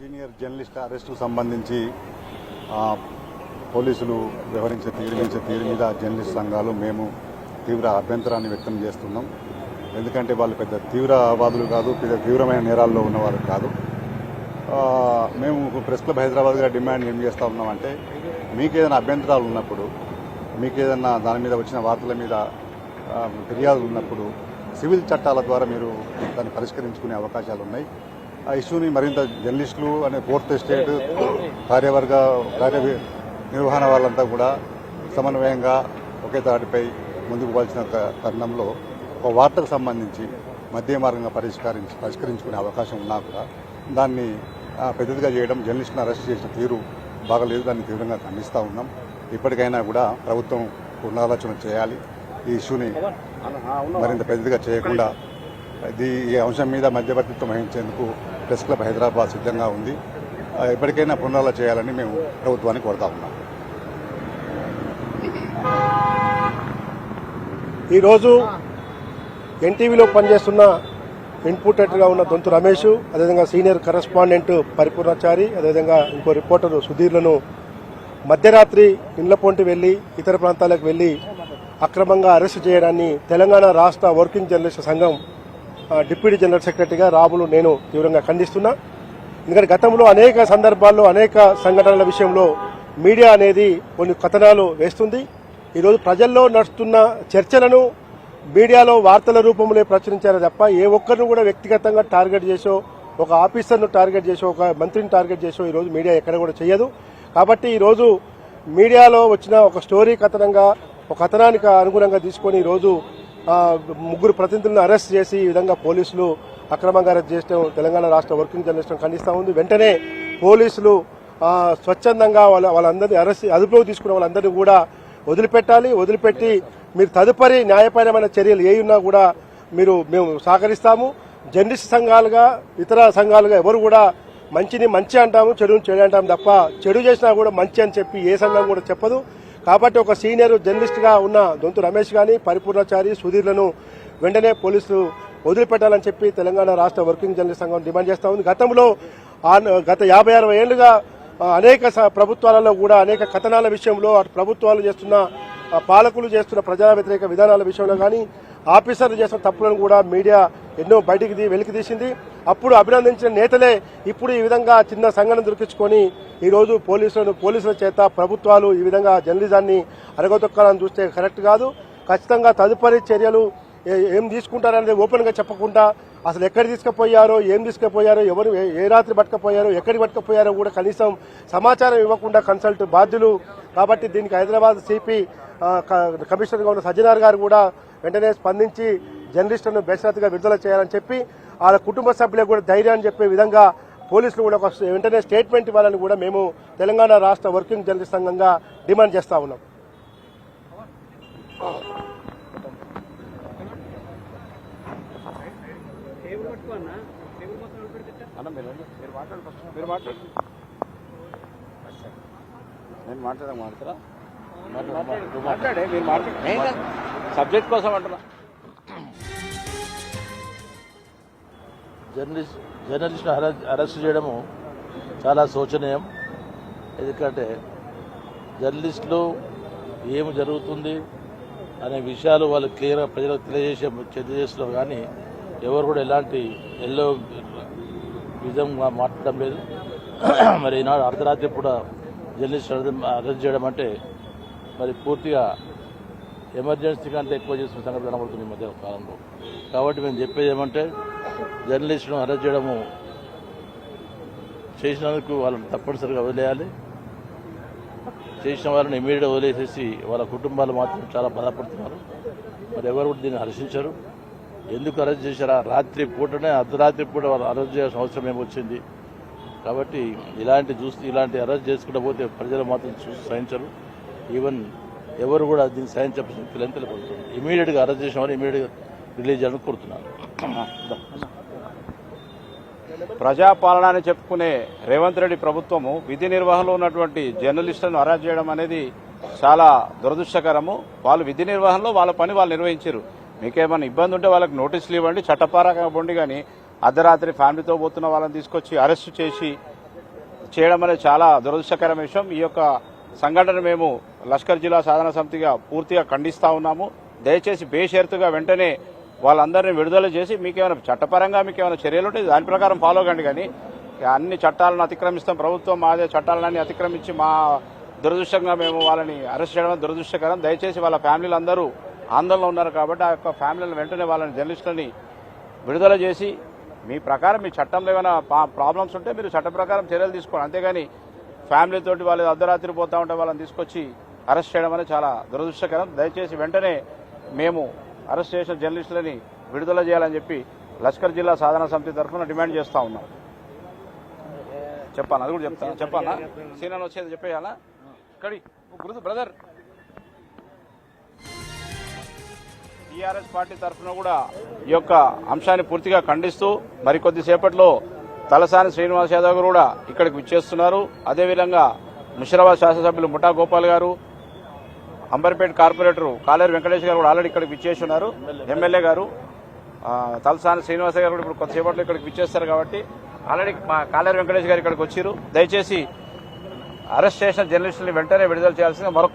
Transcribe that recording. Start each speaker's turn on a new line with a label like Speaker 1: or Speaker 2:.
Speaker 1: Senior journalist అరెస్టుకు సంబంధించి పోలీసులు వ్యవహరించే తీరు మీద జర్నలిస్ట్ సంఘాలు మేము తీవ్ర అభ్యంతరాన్ని వ్యక్తం చేస్తున్నాం. ఎందుకంటే వాళ్ళు పెద్ద తీవ్రవాదులు కాదు, పెద్ద తీవ్రమైన నేరాల్లో ఉన్నవారు కాదు. మేము ప్రెస్ క్లబ్ హైదరాబాద్గా డిమాండ్ ఏం చేస్తూ ఉన్నామంటే, మీకు ఏదైనా అభ్యంతరాలు ఉన్నప్పుడు, మీకు ఏదైనా దాని మీద వచ్చిన వార్తల మీద ఫిర్యాదులు ఉన్నప్పుడు సివిల్ చట్టాల ద్వారా మీరు దాన్ని పరిష్కరించుకునే అవకాశాలు ఉన్నాయి. ఆ ఇష్యూని మరింత జర్నలిస్టులు అనే ఫోర్త్ ఎస్టేట్ నిర్వహణ వాళ్ళంతా కూడా సమన్వయంగా ఒకే తాటిపై ముందుకు పోవాల్సిన తరుణంలో ఒక వార్తకు సంబంధించి మధ్య మార్గంగా పరిష్కరించుకునే అవకాశం ఉన్నా కూడా దాన్ని పెద్దదిగా చేయడం, జర్నలిస్టులను అరెస్ట్ చేసిన తీరు బాగలేదు. దాన్ని తీవ్రంగా ఖండిస్తూ ఉన్నాం. ఇప్పటికైనా కూడా ప్రభుత్వం పునరాలోచన చేయాలి. ఈ ఇష్యూని మరింత పెద్దదిగా చేయకుండా ఈ అంశం మీద మధ్యవర్తిత్వం వహించేందుకు ప్రెస్ క్లబ్ హైదరాబాద్ సిద్ధంగా ఉంది. ఎప్పటికైనా పునరాలోచన చేయాలని మేము ప్రభుత్వాన్ని కోరుతా ఉన్నాం.
Speaker 2: ఈరోజు ఎన్టీవీలో పనిచేస్తున్న ఇన్పుట్ ఎడిటర్గా ఉన్న దొంతు రమేష్, అదేవిధంగా సీనియర్ కరెస్పాండెంట్ పరిపూర్ణాచారి, అదేవిధంగా ఇంకో రిపోర్టర్ సుధీర్లను మధ్యరాత్రి ఇండ్లపొంటి వెళ్లి ఇతర ప్రాంతాలకు వెళ్లి అక్రమంగా అరెస్టు చేయడాన్ని తెలంగాణ రాష్ట్ర వర్కింగ్ జర్నలిస్ట్ సంఘం డిప్యూటీ జనరల్ సెక్రటరీగా రాబులు నేను తీవ్రంగా ఖండిస్తున్నా. ఎందుకంటే గతంలో అనేక సందర్భాల్లో అనేక సంఘటనల విషయంలో మీడియా అనేది కొన్ని కథనాలు వేస్తుంది. ఈరోజు ప్రజల్లో నడుస్తున్న చర్చలను మీడియాలో వార్తల రూపంలో ప్రచురించారు తప్ప ఏ ఒక్కరిని కూడా వ్యక్తిగతంగా టార్గెట్ చేసో, ఒక ఆఫీసర్ను టార్గెట్ చేసో, ఒక మంత్రిని టార్గెట్ చేసో ఈరోజు మీడియా ఎక్కడ కూడా చేయదు. కాబట్టి ఈరోజు మీడియాలో వచ్చిన ఒక స్టోరీ కథనంగా, ఒక కథనానికి అనుగుణంగా తీసుకొని ఈరోజు ముగ్గురు ప్రతినిధులను అరెస్ట్ చేసి ఈ విధంగా పోలీసులు అక్రమంగా అరెస్ట్ చేయడం తెలంగాణ రాష్ట్ర వర్కింగ్ జర్నలిస్టులను ఖండిస్తూ ఉంది. వెంటనే పోలీసులు స్వచ్ఛందంగా వాళ్ళందరినీ అదుపులోకి తీసుకున్న వాళ్ళందరినీ కూడా వదిలిపెట్టాలి. వదిలిపెట్టి మీరు తదుపరి న్యాయపరమైన చర్యలు ఏ ఉన్నా కూడా మేము సహకరిస్తాము. జర్నలిస్ట్ సంఘాలుగా, ఇతర సంఘాలుగా ఎవరు కూడా మంచిని మంచి అంటాము, చెడుని చెడు అంటాము తప్ప చెడు చేసినా కూడా మంచి అని చెప్పి ఏ సంఘం కూడా చెప్పదు. కాబట్టి ఒక సీనియర్ జర్నలిస్ట్గా ఉన్న దొంతు రమేష్ కానీ, పరిపూర్ణాచారి, సుధీర్లను వెంటనే పోలీసులు వదిలిపెట్టాలని చెప్పి తెలంగాణ రాష్ట్ర వర్కింగ్ జర్నలిస్ట్ సంఘం డిమాండ్ చేస్తూ ఉంది. గతంలో గత 50-60 ఏళ్లుగా అనేక ప్రభుత్వాలలో కూడా అనేక కథనాల విషయంలో అటు ప్రభుత్వాలు చేస్తున్న, పాలకులు చేస్తున్న ప్రజా వ్యతిరేక విధానాల విషయంలో కానీ, ఆఫీసర్లు చేస్తున్న తప్పులను కూడా మీడియా ఎన్నో బయటికి వెలికి తీసింది. అప్పుడు అభినందించిన నేతలే ఇప్పుడు ఈ విధంగా చిన్న సంఘటన దొరికించుకొని ఈరోజు పోలీసుల చేత ప్రభుత్వాలు ఈ విధంగా జర్నలిజాన్ని అరగదొక్కాలని చూస్తే కరెక్ట్ కాదు. ఖచ్చితంగా తదుపరి చర్యలు ఏం తీసుకుంటారనేది ఓపెన్గా చెప్పకుండా అసలు ఎక్కడికి తీసుకుపోయారో, ఏం తీసుకుపోయారో, ఎవరు ఏ రాత్రి పట్టుకుపోయారో, ఎక్కడికి పట్టుకుపోయారో కూడా కనీసం సమాచారం ఇవ్వకుండా కన్సల్ట్ బాధ్యులు. కాబట్టి దీనికి హైదరాబాద్ సిపి కమిషనర్గా ఉన్న సజ్జనార్ గారు కూడా వెంటనే స్పందించి జర్నలిస్టులను బేషరతుగా విడుదల చేయాలని చెప్పి వాళ్ళ కుటుంబ సభ్యులకు కూడా ధైర్యాన్ని చెప్పే విధంగా పోలీసులు కూడా వెంటనే స్టేట్మెంట్ ఇవ్వాలని కూడా మేము తెలంగాణ రాష్ట్ర వర్కింగ్ జర్నలిస్ట్ సంఘంగా డిమాండ్ చేస్తా ఉన్నాం.
Speaker 3: సబ్జెక్ట్ కోసం అంటున్నా. జర్నలిస్ట్ను అరెస్ట్ చేయడము చాలా శోచనీయం. ఎందుకంటే జర్నలిస్టులు ఏమి జరుగుతుంది అనే విషయాలు వాళ్ళు క్లియర్గా ప్రజలకు తెలియజేస్తున్నారు. కానీ ఎవరు కూడా ఎలాంటి విధంగా మాట్లాడడం లేదు. మరి ఈనాడు అర్ధరాత్రి కూడా జర్నలిస్ట్ అరెస్ట్ చేయడం అంటే మరి పూర్తిగా ఎమర్జెన్సీ కంటే ఎక్కువ చేసిన సంగతి కనబడుతుంది ఈ మధ్య కాలంలో. కాబట్టి మేము చెప్పేది ఏమంటే, జర్నలిస్టును అరెస్ట్ చేయడము చేసినందుకు వాళ్ళని తప్పనిసరిగా వదిలేయాలి. చేసిన వాళ్ళని ఇమీడియట్గా వదిలేసేసి వాళ్ళ కుటుంబాలు మాత్రం చాలా బాధపడుతున్నారు. మరి ఎవరు కూడా దీన్ని హర్షించరు. ఎందుకు అరెస్ట్ చేశారా? రాత్రి పూటనే, అర్ధరాత్రి పూట వాళ్ళు అరెస్ట్ చేయాల్సిన అవసరం ఏమొచ్చింది? కాబట్టి ఇలాంటి అరెస్ట్ చేసుకుంటూ పోతే ప్రజలు మాత్రం చూసి సహించరు. ఈవెన్ ఎవరు కూడా దీన్ని సహించవలసిన తెలియపడుతుంది. ఇమీడియట్గా అరెస్ట్ చేసిన వాళ్ళు ఇమీడియట్గా రిలీజ్ చేయాలని కోరుతున్నాను.
Speaker 4: ప్రజాపాలన అని చెప్పుకునే రేవంత్ రెడ్డి ప్రభుత్వము విధి నిర్వహణలో ఉన్నటువంటి జర్నలిస్టులను అరెస్ట్ చేయడం అనేది చాలా దురదృష్టకరము. వాళ్ళు విధి నిర్వహణలో వాళ్ళ పని వాళ్ళు నిర్వహించారు. మీకేమైనా ఇబ్బంది ఉంటే వాళ్ళకి నోటీసులు ఇవ్వండి, చట్టపరంగా ఇవ్వండి. కానీ అర్ధరాత్రి ఫ్యామిలీతో పోతున్న వాళ్ళని తీసుకొచ్చి అరెస్టు చేసి చేయడం అనేది చాలా దురదృష్టకరమైన విషయం. ఈ యొక్క సంఘటన మేము లష్కర్ జిల్లా సాధన సమితిగా పూర్తిగా ఖండిస్తా ఉన్నాము. దయచేసి బేషరతుగా వెంటనే వాళ్ళందరినీ విడుదల చేసి మీకేమైనా చట్టపరంగా మీకేమైనా చర్యలు ఉంటే దాని ప్రకారం ఫాలో కండి. కానీ అన్ని చట్టాలను అతిక్రమిస్తాం, ప్రభుత్వం మాదే చట్టాలన్నీ అతిక్రమించి మా దురదృష్టంగా మేము వాళ్ళని అరెస్ట్ చేయడం దురదృష్టకరం. దయచేసి వాళ్ళ ఫ్యామిలీలు అందరూ ఆందోళనలో ఉన్నారు కాబట్టి ఆ యొక్క ఫ్యామిలీలను వెంటనే వాళ్ళని జర్నలిస్టులని విడుదల చేసి మీ ప్రకారం మీ చట్టంలో ఏమైనా ప్రాబ్లమ్స్ ఉంటే మీరు చట్ట ప్రకారం చర్యలు తీసుకోండి. అంతేగాని ఫ్యామిలీతోటి వాళ్ళు అర్ధరాత్రి పోతా ఉంటే వాళ్ళని తీసుకొచ్చి అరెస్ట్ చేయడం అనేది చాలా దురదృష్టకరం. దయచేసి వెంటనే మేము అరెస్ట్ చేసిన జర్నలిస్టులని విడుదల చేయాలని చెప్పి లష్కర్ జిల్లా సాధన సమితి తరఫున డిమాండ్ చేస్తా ఉన్నాం. చెప్పాను, అది కూడా చెప్తాను. చెప్పాలా సీనియర్ వచ్చేది చెప్పేయాలా? ఇక్కడి గురు బ్రదర్ టీఆర్ఎస్ పార్టీ తరఫున కూడా ఈ యొక్క అంశాన్ని పూర్తిగా ఖండిస్తూ మరికొద్దిసేపట్లో తలసాని శ్రీనివాస్ యాదవ్ గారు కూడా ఇక్కడికి విచ్చేస్తున్నారు. అదేవిధంగా ముషిరాబాద్ శాసనసభ్యులు ముఠా గోపాల్ గారు, అంబర్పేట కార్పొరేటర్ కాలేరు వెంకటేష్ గారు కూడా ఆల్రెడీ ఇక్కడికి విచ్చేసి ఉన్నారు. ఎమ్మెల్యే గారు తలసాని శ్రీనివాస గారు కూడా ఇప్పుడు కొద్దిసేపట్లో ఇక్కడికి విచ్చేస్తారు. కాబట్టి ఆల్రెడీ మా కాలేరు వెంకటేష్ గారు ఇక్కడికి వచ్చారు. దయచేసి అరెస్ట్ చేసిన జర్నలిస్టులను వెంటనే విడుదల చేయాల్సిందిగా మరొక